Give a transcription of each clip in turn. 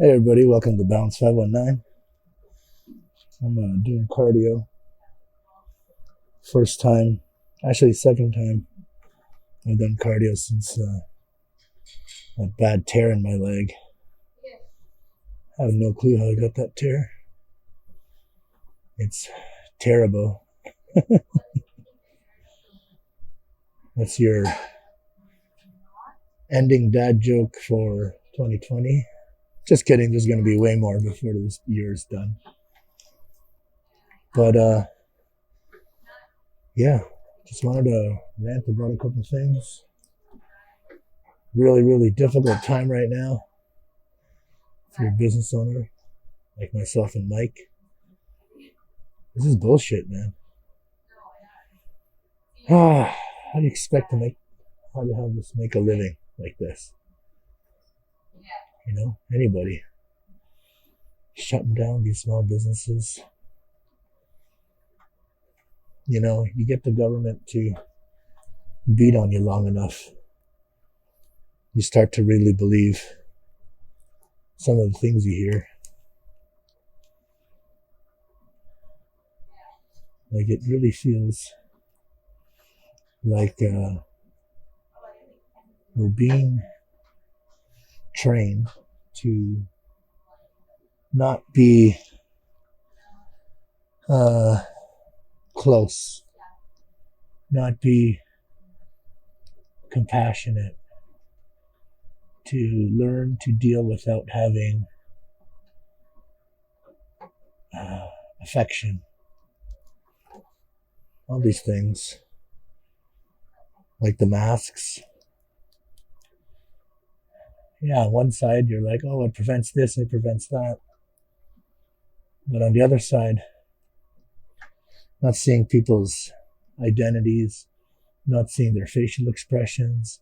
Hey everybody, welcome to Bounce 519. I'm doing cardio. First time, actually second time I've done cardio since a bad tear in my leg. I have no clue how I got that tear. It's terrible. That's your ending dad joke for 2020. Just kidding, there's going to be way more before this year's done. But yeah, just wanted to rant about a couple things. Really difficult time right now for a business owner like myself and Mike. This is bullshit, man. How do you expect to have this make a living like this? You know, anybody shutting down these small businesses. You know, you get the government to beat on you long enough, you start to really believe some of the things you hear. Like, it really feels like we're being trained to not be close, not be compassionate, to learn to deal without having affection. All these things, like the masks. Yeah, on one side you're like, oh, it prevents this, it prevents that. But on the other side, not seeing people's identities, not seeing their facial expressions,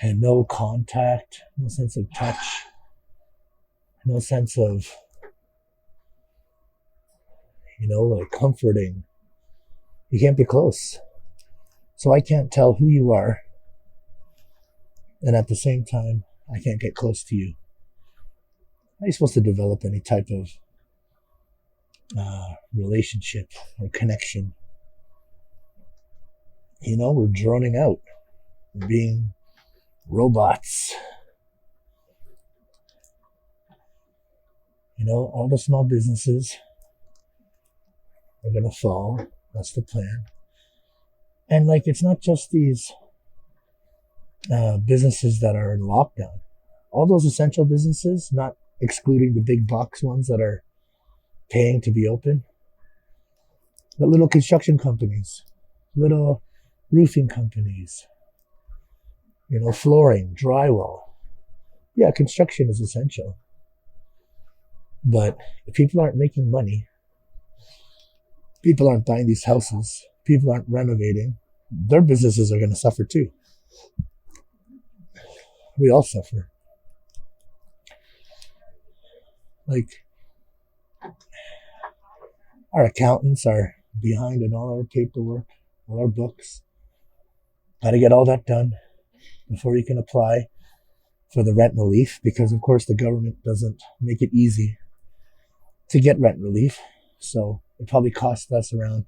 and no contact, no sense of touch, no sense of, like comforting. You can't be close. So I can't tell who you are, and at the same time, I can't get close to you. How are you supposed to develop any type of relationship or connection? We're droning out. We're being robots. All the small businesses are going to fall. That's the plan. And it's not just these businesses that are in lockdown. All those essential businesses, not excluding the big box ones that are paying to be open, but little construction companies, little roofing companies, flooring, drywall. Yeah, construction is essential. But if people aren't making money, people aren't buying these houses, people aren't renovating, their businesses are going to suffer too. We all suffer. Our accountants are behind in all our paperwork, all our books. Got to get all that done before you can apply for the rent relief, because of course the government doesn't make it easy to get rent relief. So it probably cost us around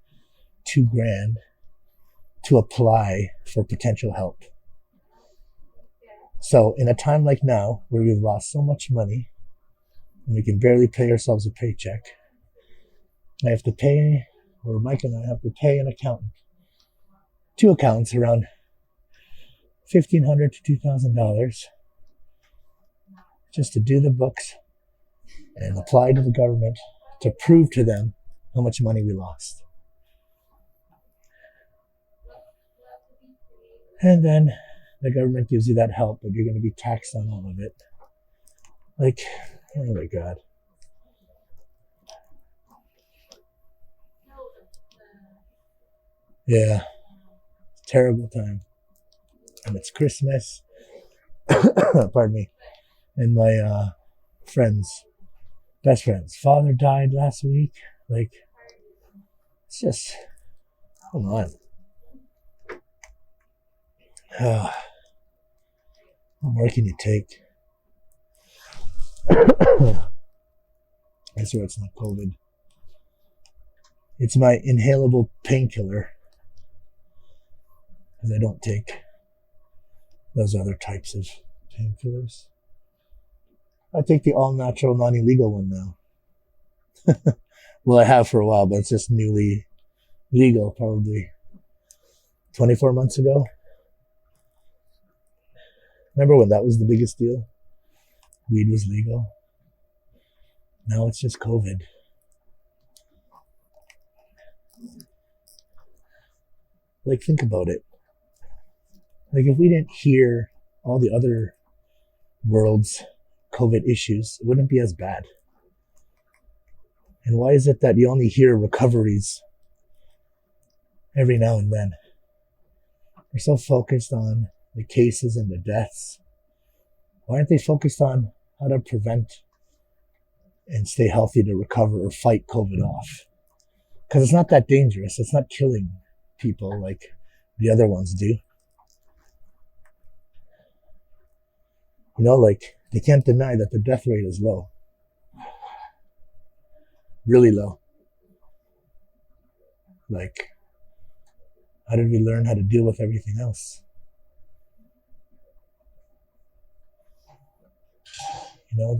$2,000 to apply for potential help. So in a time like now, where we've lost so much money and we can barely pay ourselves a paycheck, Mike and I have to pay an accountant, 2 accountants, around $1,500 to $2,000 just to do the books and apply to the government to prove to them how much money we lost. And then the government gives you that help, but you're going to be taxed on all of it. Oh my God. Yeah, terrible time. And it's Christmas. Pardon me. And my best friend's father died last week. It's just, come on. What more can you take? I swear it's not COVID. It's my inhalable painkiller, because I don't take those other types of painkillers. I take the all-natural, non-illegal one now. Well, I have for a while, but it's just newly legal, probably 24 months ago. Remember when that was the biggest deal? Weed was legal. Now it's just COVID. Like, think about it. Like, if we didn't hear all the other world's COVID issues, it wouldn't be as bad. And why is it that you only hear recoveries every now and then? We're so focused on the cases and the deaths. Why aren't they focused on how to prevent and stay healthy to recover or fight COVID off? Because it's not that dangerous. It's not killing people like the other ones do. You know, like, they can't deny that the death rate is low. Really low. Like, how did we learn how to deal with everything else? You know,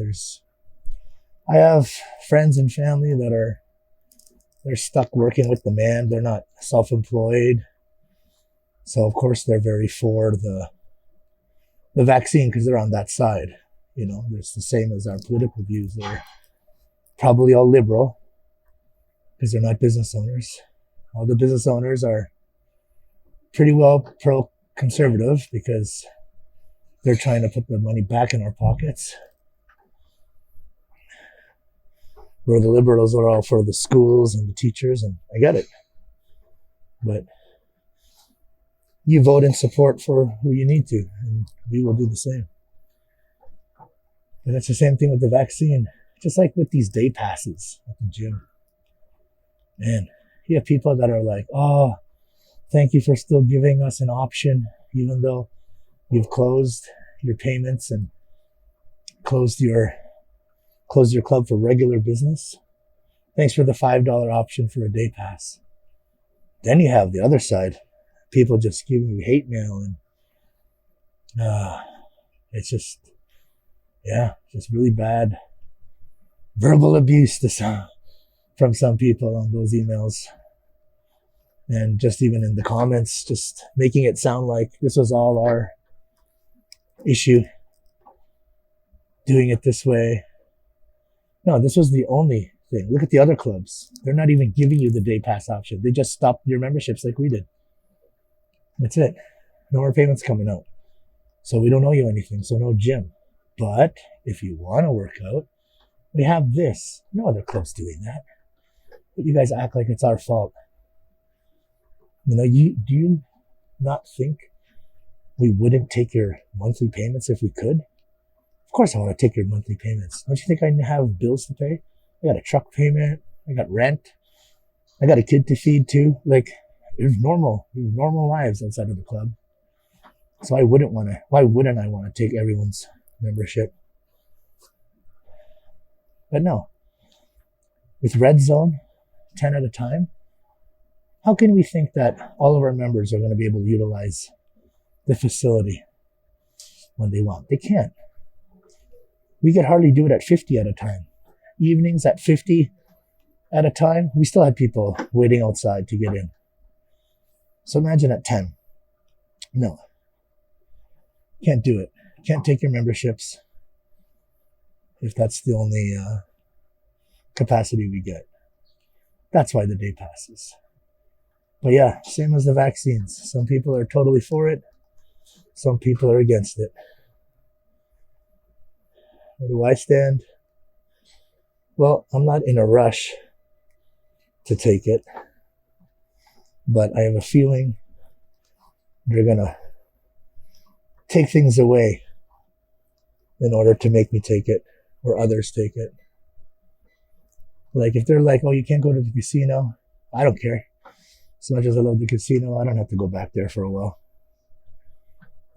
I have friends and family that they're stuck working with the man. They're not self-employed. So of course they're very for the vaccine because they're on that side. You know, it's the same as our political views. They're probably all liberal because they're not business owners. All the business owners are pretty well pro-conservative because they're trying to put the money back in our pockets. Where the liberals are all for the schools and the teachers, and I get it. But you vote in support for who you need to, and we will do the same. But that's the same thing with the vaccine. Just like with these day passes at the gym. Man, you have people that are like, oh, thank you for still giving us an option, even though you've closed your payments and closed your club for regular business. Thanks for the $5 option for a day pass. Then you have the other side. People just giving you hate mail, and it's just really bad verbal abuse from some people on those emails. And just even in the comments, just making it sound like this was all our issue, doing it this way. No, this was the only thing. Look at the other clubs. They're not even giving you the day pass option. They just stopped your memberships like we did. That's it. No more payments coming out. So we don't owe you anything. So no gym. But if you want to work out, we have this. No other club's doing that. But you guys act like it's our fault. You know, do you not think we wouldn't take your monthly payments if we could? Of course I want to take your monthly payments. Don't you think I have bills to pay? I got a truck payment. I got rent. I got a kid to feed too. Like, there's normal lives outside of the club. So why wouldn't I want to take everyone's membership? But no. With Red Zone, 10 at a time, how can we think that all of our members are going to be able to utilize the facility when they want? They can't. We could hardly do it at 50 at a time. Evenings at 50 at a time, we still had people waiting outside to get in. So imagine at 10. No. Can't do it. Can't take your memberships if that's the only capacity we get. That's why the day passes. But yeah, same as the vaccines. Some people are totally for it. Some people are against it. Where do I stand? Well, I'm not in a rush to take it, but I have a feeling they're going to take things away in order to make me take it or others take it. Like if they're like, oh, you can't go to the casino, I don't care. As much as I love the casino, I don't have to go back there for a while.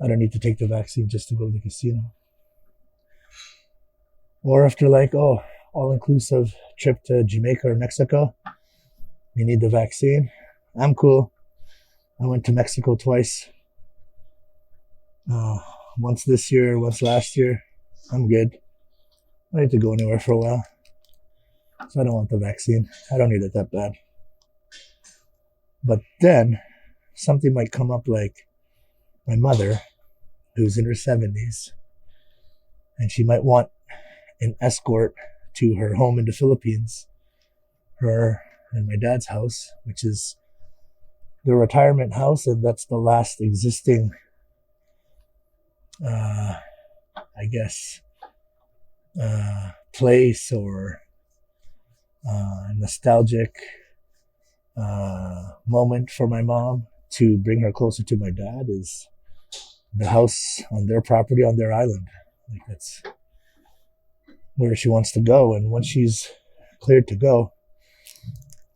I don't need to take the vaccine just to go to the casino. Or if they're like, oh, all-inclusive trip to Jamaica or Mexico, you need the vaccine. I'm cool. I went to Mexico twice. Uh, Once this year, once last year. I'm good. I don't need to go anywhere for a while. So I don't want the vaccine. I don't need it that bad. But then something might come up like my mother, who's in her 70s, and she might want an escort to her home in the Philippines, her and my dad's house, which is the retirement house, and that's the last existing, I guess, place or nostalgic moment for my mom to bring her closer to my dad is the house on their property on their island. Like, that's where she wants to go. And once she's cleared to go,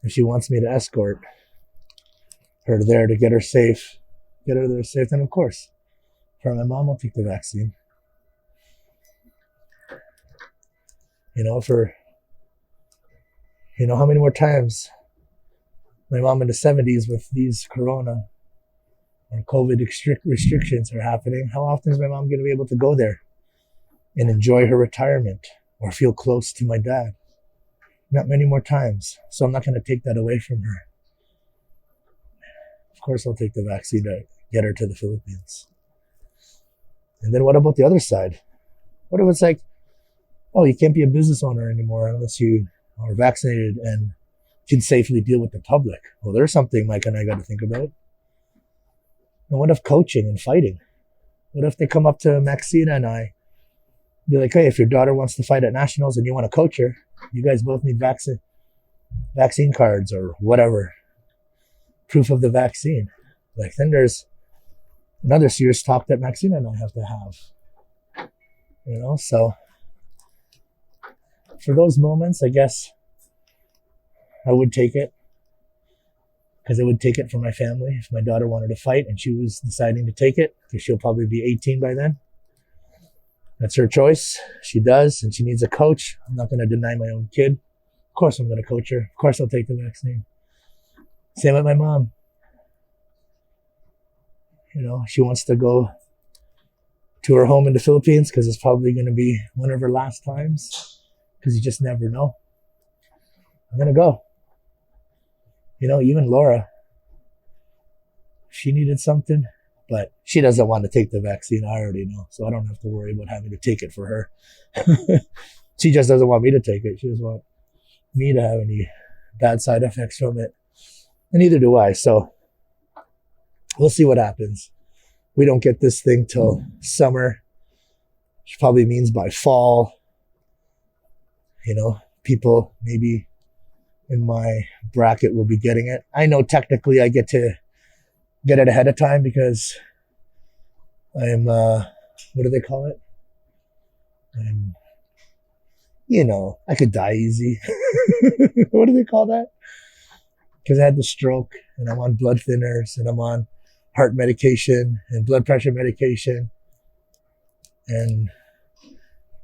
if she wants me to escort her there to get her there safe, then of course, for my mom, I'll take the vaccine. How many more times my mom in the 70s with these corona or COVID restrictions are happening, how often is my mom going to be able to go there and enjoy her retirement or feel close to my dad? Not many more times. So I'm not going to take that away from her. Of course, I'll take the vaccine to get her to the Philippines. And then what about the other side? What if it's like, oh, you can't be a business owner anymore unless you are vaccinated and can safely deal with the public? Well, there's something Mike and I got to think about. And what if coaching and fighting? What if they come up to Maxina and I, be like, hey, if your daughter wants to fight at nationals and you want to coach her, you guys both need vaccine cards or whatever, proof of the vaccine. Like, then there's another serious talk that Maxina and I have to have. So for those moments, I guess I would take it, because I would take it for my family if my daughter wanted to fight and she was deciding to take it, because she'll probably be 18 by then. That's her choice. She does, and she needs a coach. I'm not going to deny my own kid. Of course I'm going to coach her. Of course I'll take the vaccine. Same with my mom. She wants to go to her home in the Philippines because it's probably going to be one of her last times, because you just never know. I'm going to go. Even Laura, she needed something, but she doesn't want to take the vaccine. I already know, so I don't have to worry about having to take it for her. She just doesn't want me to take it. She doesn't want me to have any bad side effects from it, and neither do I. So we'll see what happens. We don't get this thing till summer, which probably means by fall, people maybe in my bracket will be getting it. I know technically I get to get it ahead of time because I'm, what do they call it? I could die easy. What do they call that? Because I had the stroke and I'm on blood thinners and I'm on heart medication and blood pressure medication and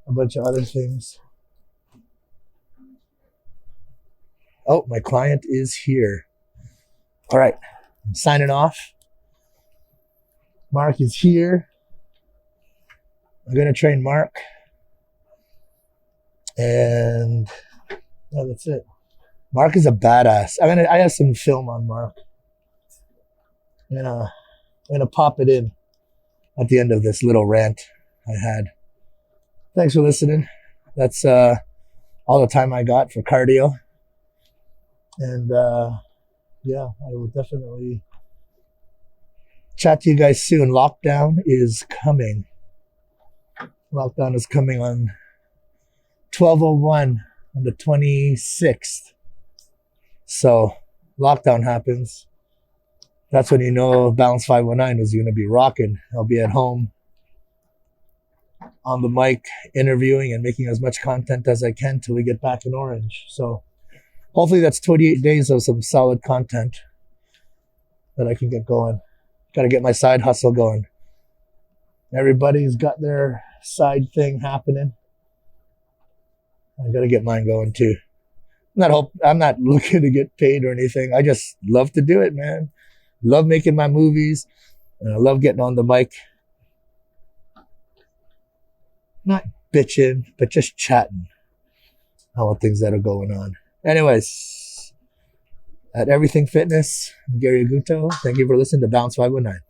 a bunch of other things. Oh, my client is here. All right, I'm signing off. Mark is here. I'm going to train Mark. And that's it. Mark is a badass. I have some film on Mark. I'm gonna pop it in at the end of this little rant I had. Thanks for listening. That's all the time I got for cardio. And I will definitely chat to you guys soon. Lockdown is coming. Lockdown is coming on 12/01 on the 26th. So lockdown happens. That's when you know Balance 519 is going to be rocking. I'll be at home on the mic interviewing and making as much content as I can till we get back in Orange. So hopefully that's 28 days of some solid content that I can get going. Got to get my side hustle going. Everybody's got their side thing happening. I gotta get mine going too. I'm not looking to get paid or anything. I just love to do it, man. Love making my movies, and I love getting on the mic. Not bitching, but just chatting about things that are going on. Anyways, at Everything Fitness, I'm Gary Aguto. Thank you for listening to Bounce 519.